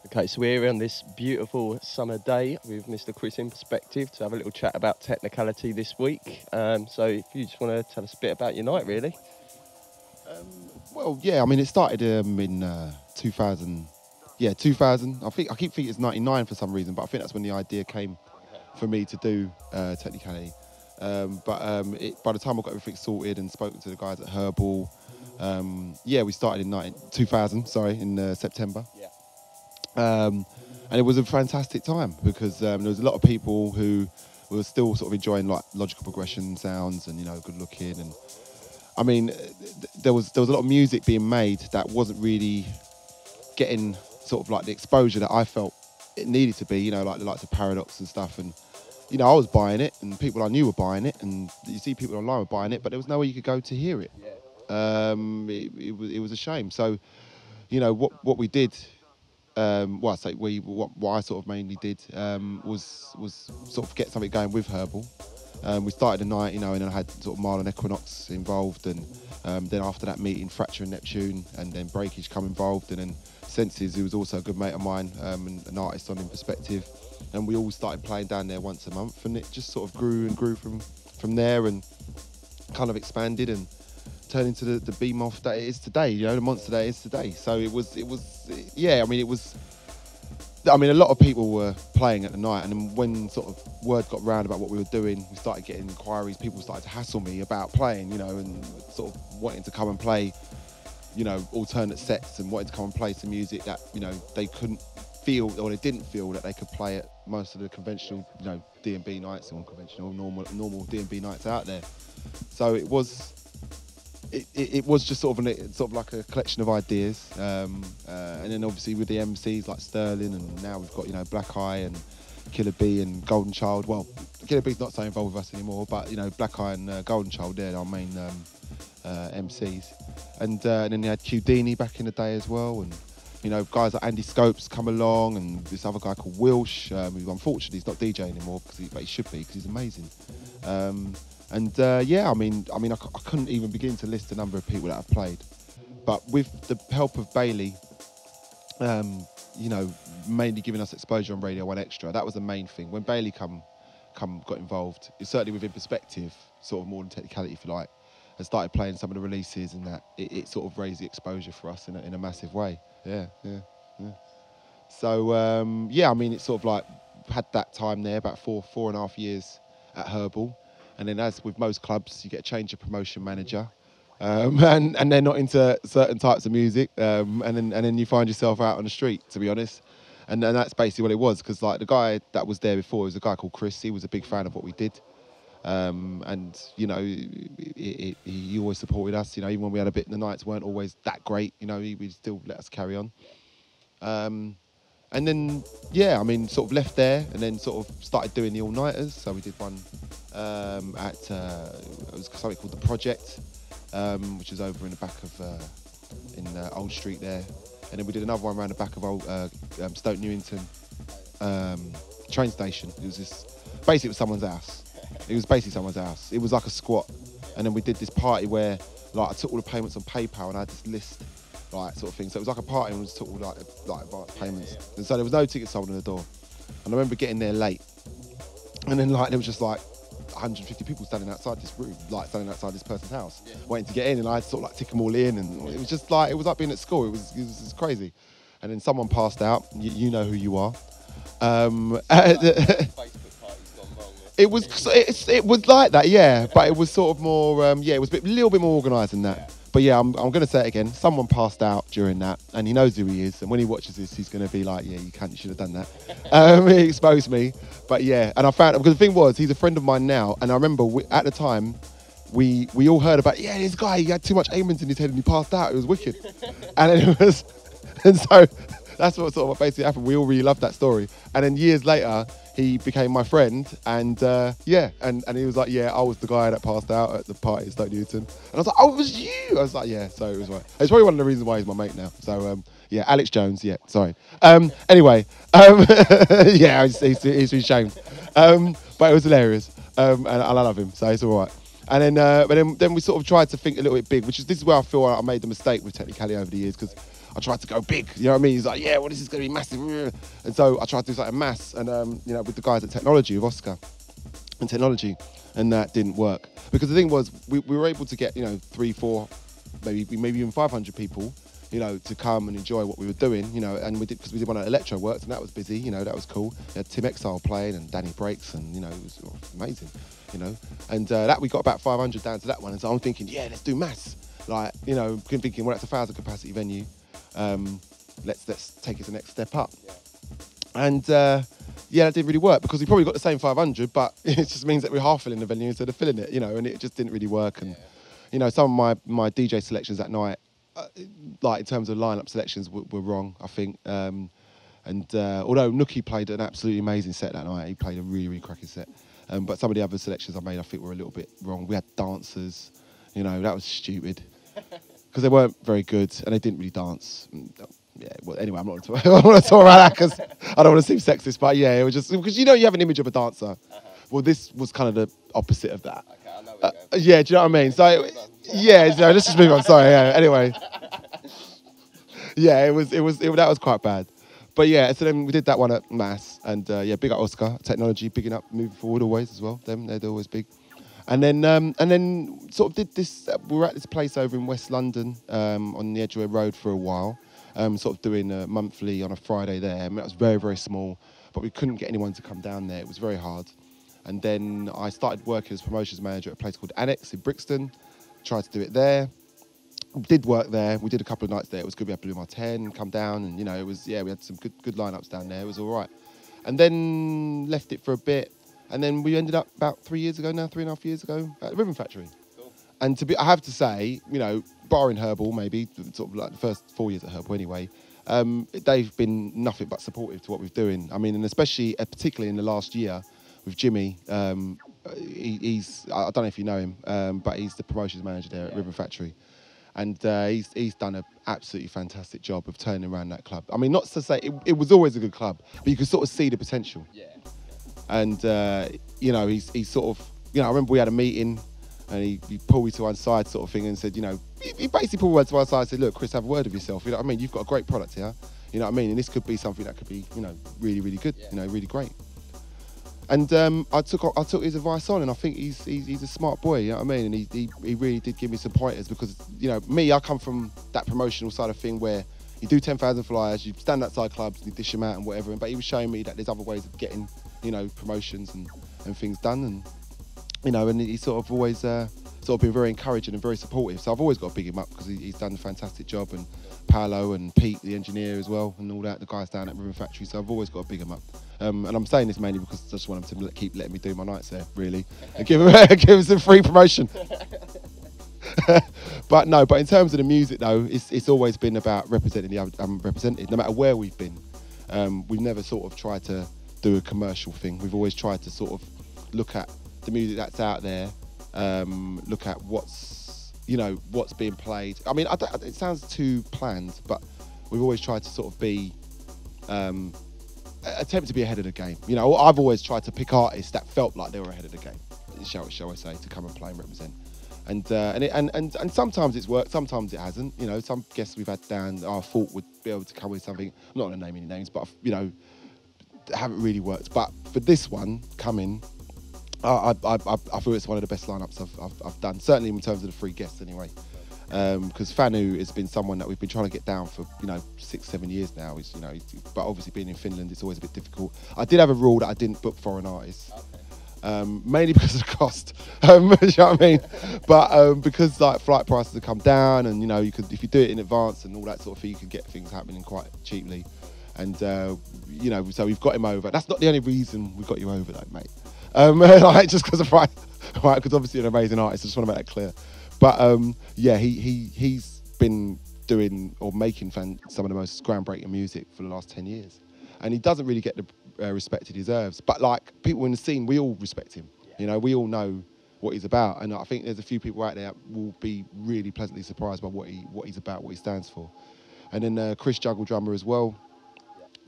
Okay, so we're here on this beautiful summer day with Mr. Chris Inperspective to have a little chat about Technicality this week. So if you just want to tell us a bit about your night, really. Well, yeah, I mean, it started in 2000. Yeah, 2000. I keep thinking it's 99 for some reason, but I think that's when the idea came for me to do Technicality. By the time I got everything sorted and spoken to the guys at Herbal, yeah, we started in 2000, sorry, in September. Yeah. And it was a fantastic time because there was a lot of people who were still sort of enjoying like logical progression sounds and good looking, and I mean there was a lot of music being made that wasn't really getting sort of like the exposure that I felt it needed to be, like the likes of Paradox and stuff. And I was buying it and people I knew were buying it, and you see people online were buying it, but there was nowhere you could go to hear it. It was a shame. So what we did, well, I say what I sort of mainly did was sort of get something going with Herbal. We started the night, and I had sort of Marlon Equinox involved, and then after that meeting, Fracture and Neptune, and then Breakage come involved, and then Senses, who was also a good mate of mine, and an artist on Inperspective, and we all started playing down there once a month, and it just sort of grew and grew from there, and kind of expanded and turned into the behemoth that it is today, the monster that it is today. So it was, yeah, I mean, a lot of people were playing at the night, and then when sort of word got round about what we were doing, we started getting inquiries. People started to hassle me about playing, and sort of wanting to come and play, alternate sets, and wanting to come and play some music that, they couldn't feel, or they didn't feel that they could play at most of the conventional, D&B nights, or conventional normal D&B nights out there. So it was just sort of like a collection of ideas, and then obviously with the MCs like Sterling, and now we've got Black Eye and Killer B and Golden Child. Well, Killer B's not so involved with us anymore, but Black Eye and Golden Child, they're our main MCs, and then they had Qdini back in the day as well, and guys like Andy Scopes come along, and this other guy called Wilsh, who unfortunately he's not DJing anymore, but he should be because he's amazing. Yeah, I mean, I couldn't even begin to list the number of people that I've played, but with the help of Bailey, mainly giving us exposure on Radio 1 Extra, that was the main thing. When Bailey got involved, it's certainly within Perspective, sort of more than Technicality, if you like, and started playing some of the releases, and that it sort of raised the exposure for us in a massive way. Yeah. So yeah, I mean, it's sort of like had that time there, about four and a half years at Herbal. And then, as with most clubs, you get a change of promotion manager, and they're not into certain types of music, and then you find yourself out on the street, to be honest. And that's basically what it was, because like the guy that was there before was a guy called Chris. He was a big fan of what we did, and he always supported us. Even when we had a bit, the nights weren't always that great. He would still let us carry on. And then, yeah, I mean, sort of left there, and then sort of started doing the all-nighters. So we did one at it was something called The Project, which is over in the back of in Old Street there. And then we did another one around the back of old Stoke Newington train station. It was basically it was someone's house. It was basically someone's house. It was like a squat. And then we did this party where like I took all the payments on PayPal, and I had this list, like sort of thing. So it was like a party, and we just took all like advance payments. And so there was no tickets sold on the door. And I remember getting there late, and then like there was just like 150 people standing outside this room, like standing outside this person's house, waiting to get in, and I had to sort of like tick them all in, and it was just like, it was like being at school. It was crazy. And then someone passed out. You know who you are. It was like that, yeah, but it was sort of more, it was a little bit more organised than that. Yeah. But yeah, I'm going to say it again. Someone passed out during that, and he knows who he is. And when he watches this, he's going to be like, "Yeah, you should have done that." He exposed me, but yeah. And I found, because the thing was, he's a friend of mine now, and I remember at the time, we all heard about, yeah, this guy, he had too much amens in his head and he passed out. It was wicked, and then it was, and so that's what sort of basically happened. We all really loved that story, and then years later, he became my friend, and and he was like, yeah, I was the guy that passed out at the party at Stoke Newton. And I was like, oh, it was you. I was like, yeah, so it was right. It's probably one of the reasons why he's my mate now. So, yeah, Alex Jones, yeah, sorry. Anyway, yeah, he's been shamed. But it was hilarious, and I love him, so it's all right. And then, but then we sort of tried to think a little bit big, this is where I feel I made the mistake with Technicality over the years, because I tried to go big. You know what I mean? He's like, yeah, well, this is going to be massive. And so I tried to do something mass, and you know, with the guys at Technology, with Oscar and Technology, and that didn't work because the thing was we were able to get, you know, 3, 4, maybe even 500 people, you know, to come and enjoy what we were doing, you know, and we did, because we did one at Electro Works, and that was busy, you know, that was cool. We had Tim Exile playing and Danny Breaks, and, you know, it was amazing, you know, and that we got about 500 down to that one, and so I'm thinking, yeah, let's do mass, like, you know, thinking, well, that's a 1,000 capacity venue, let's take it to the next step up, and yeah, that didn't really work because we probably got the same 500, but it just means that we're half filling the venue instead of filling it, you know, and it just didn't really work, and you know, some of my DJ selections that night, like in terms of lineup selections, were wrong, I think. And although Nookie played an absolutely amazing set that night, he played a really, really cracking set. But some of the other selections I made, I think, were a little bit wrong. We had dancers, you know, that was stupid because they weren't very good and they didn't really dance. Yeah, well, anyway, I'm not going to talk about that because I don't want to seem sexist. But yeah, it was just because, you know, you have an image of a dancer. Well, this was kind of the opposite of that. Okay, I know where you're going. Yeah, do you know what I mean? So, yeah, so let's just move on. Sorry, yeah. Anyway, yeah, that was quite bad. But yeah, so then we did that one at Mass, and yeah, big up Oscar Technology, bigging up moving forward always as well. They're always big. And then sort of did this. We were at this place over in West London on the Edgware Road for a while, sort of doing a monthly on a Friday there. I mean, it was very, very small, but we couldn't get anyone to come down there. It was very hard. And then I started working as promotions manager at a place called Annex in Brixton. Tried to do it there. Did work there. We did a couple of nights there. It was good. We had Blue Mar 10 come down, and you know, it was, yeah, we had some good lineups down there. It was all right. And then left it for a bit, and then we ended up about 3 years ago now, 3.5 years ago, at the Ribbon Factory. Cool. And I have to say, you know, barring Herbal, maybe sort of like the first 4 years at Herbal anyway, they've been nothing but supportive to what we're doing. I mean, and especially, particularly in the last year with Jimmy. He's, I don't know if you know him, but he's the promotions manager there at Ribbon Factory. And he's done an absolutely fantastic job of turning around that club. I mean, not to say it was always a good club, but you could sort of see the potential. Yeah. And you know, he's sort of, you know, I remember we had a meeting, and he pulled me to one side, sort of thing, and said, you know, he basically pulled me to one side and said, look, Chris, have a word of yourself. You know what I mean? You've got a great product here. You know what I mean? And this could be something that could be, you know, really, really good. You know, really great. And I took his advice on, and I think he's a smart boy, you know what I mean? And he really did give me some pointers because, you know, me, I come from that promotional side of thing where you do 10,000 flyers, you stand outside clubs, and you dish them out and whatever. But he was showing me that there's other ways of getting, you know, promotions and things done. And, you know, and he's sort of always sort of been very encouraging and very supportive. So I've always got to big him up because he's done a fantastic job. And Paolo and Pete, the engineer as well, and all that, the guys down at Ribbon Factory. So I've always got to big him up. And I'm saying this mainly because I just want him to keep letting me do my nights there, really, and give him some free promotion. But in terms of the music though, it's always been about representing the unrepresented, no matter where we've been. We've never sort of tried to do a commercial thing. We've always tried to sort of look at the music that's out there, look at what's being played. I mean, it sounds too planned, but we've always tried to sort of be attempt to be ahead of the game. You know, I've always tried to pick artists that felt like they were ahead of the game, shall I say, to come and play and represent. And sometimes it's worked, sometimes it hasn't. You know, some guests we've had down, I thought would be able to come with something. I'm not going to name any names, but you know, haven't really worked. But for this one coming, I feel it's one of the best lineups I've done. Certainly in terms of the free guests, anyway. Because Fanu has been someone that we've been trying to get down for 6-7 years now. But obviously being in Finland, it's always a bit difficult. I did have a rule that I didn't book foreign artists, mainly because of the cost. You know what I mean? But because like flight prices have come down, and you could, if you do it in advance and all that sort of thing, you can get things happening quite cheaply. And so we've got him over. That's not the only reason we got you over, though, mate. Like just because of price, right? Because obviously you're an amazing artist. I just want to make that clear. But yeah, he's been doing or making some of the most groundbreaking music for the last 10 years, and he doesn't really get the respect he deserves. But like people in the scene, we all respect him. You know, we all know what he's about, and I think there's a few people out there that will be really pleasantly surprised by what he's about, what he stands for. And then Chris Juggle drummer as well,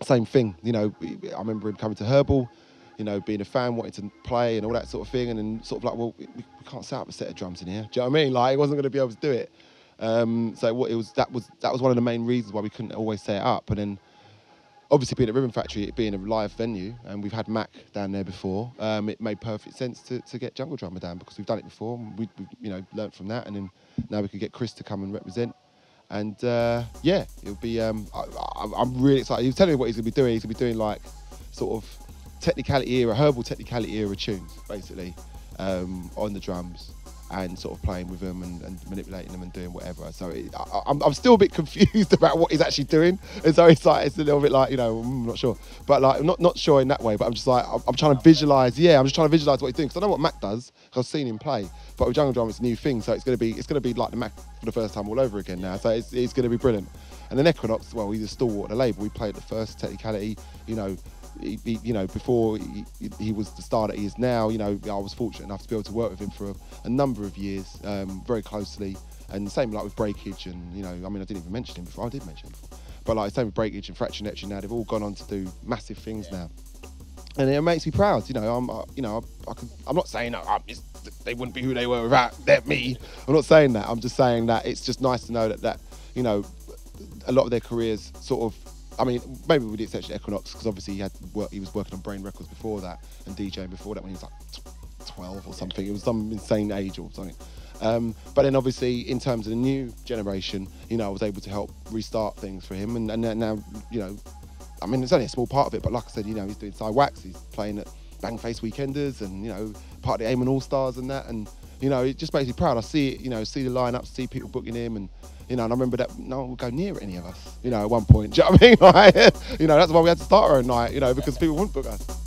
same thing. You know, I remember him coming to Herbal, being a fan, wanting to play and all that sort of thing, and then sort of like, well, we can't set up a set of drums in here. Do you know what I mean? Like, he wasn't going to be able to do it. So what it was that was one of the main reasons why we couldn't always set it up. And then obviously being a Ribbon Factory, it being a live venue, and we've had Mac down there before, it made perfect sense to get Jungle Drummer down, because we've done it before. We learnt from that, and then now we could get Chris to come and represent. And yeah, it'll be. I'm really excited. He was telling me what he's gonna be doing. He's gonna be doing like sort of Technicality era, herbal Technicality era tunes, basically, on the drums, and sort of playing with them and manipulating them and doing whatever. So I'm still a bit confused about what he's actually doing, and so it's like, it's a little bit like, I'm not sure, but like not sure in that way. But I'm just like, I'm trying to visualize. Yeah, I'm just trying to visualize what he's doing, because I know what Mac does, because I've seen him play. But with Jungle Drum, it's a new thing, so it's gonna be like the Mac for the first time all over again now. So it's gonna be brilliant. And then Equinox, well, he's a stalwart of the label. We played the first Technicality, before he was the star that he is now. I was fortunate enough to be able to work with him for a number of years, very closely. And the same like with Breakage, and I didn't even mention him before. I did mention him before, but like same with Breakage and Fracture Neptune. Now they've all gone on to do massive things now, and it makes me proud. I'm not saying that they wouldn't be who they were without me. I'm not saying that. I'm just saying that it's just nice to know that a lot of their careers sort of. Maybe with the exception of Equinox, because obviously he was working on Brain Records before that, and DJing before that when he was like 12 or something. It was some insane age or something. But then obviously in terms of the new generation, I was able to help restart things for him, and now, it's only a small part of it, but like I said, he's doing Side Wax, he's playing at Bangface Weekenders, and part of the Amen All Stars and that, and it just makes me proud. I see it, see the lineup, see people booking him, and and I remember that no one would go near any of us, at one point. Do you know what I mean? That's why we had to start our own night, because people wouldn't book us.